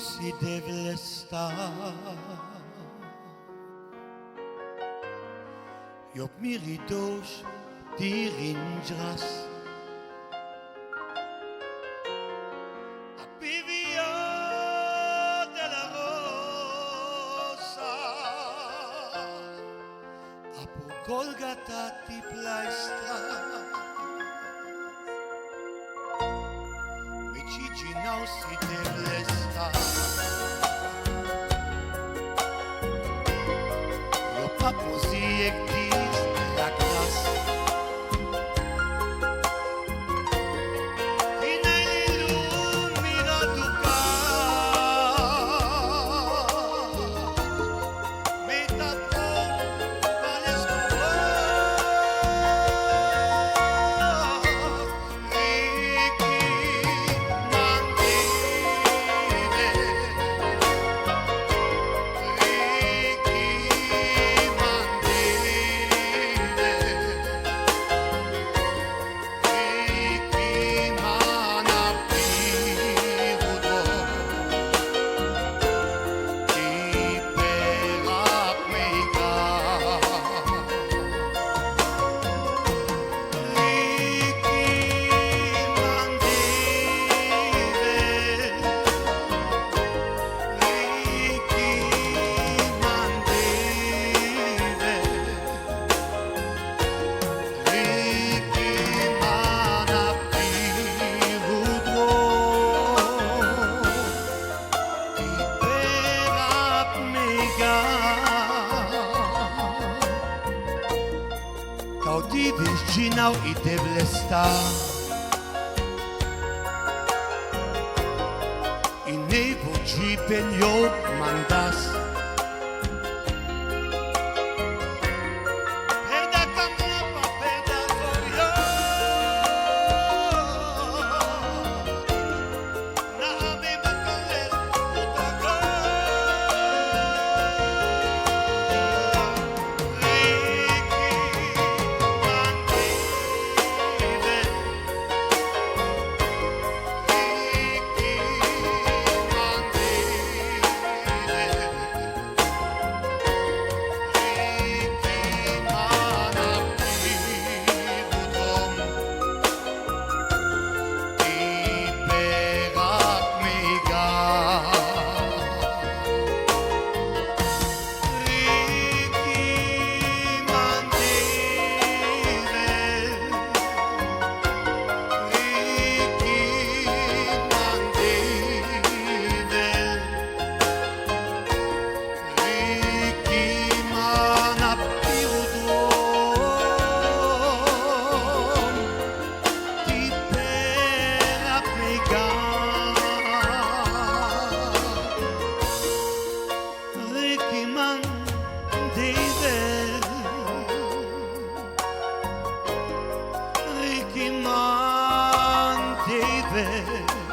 si deve stare. Job miridos dirindras a Pivia della Rosa a Golgata ti plaistra Vicigi now si deve stare. Io papo si ektis la classe Virginal e deve estar e nem vou te penhor mandas perda camapa perda corio na mesma conversa outra Ricky Man David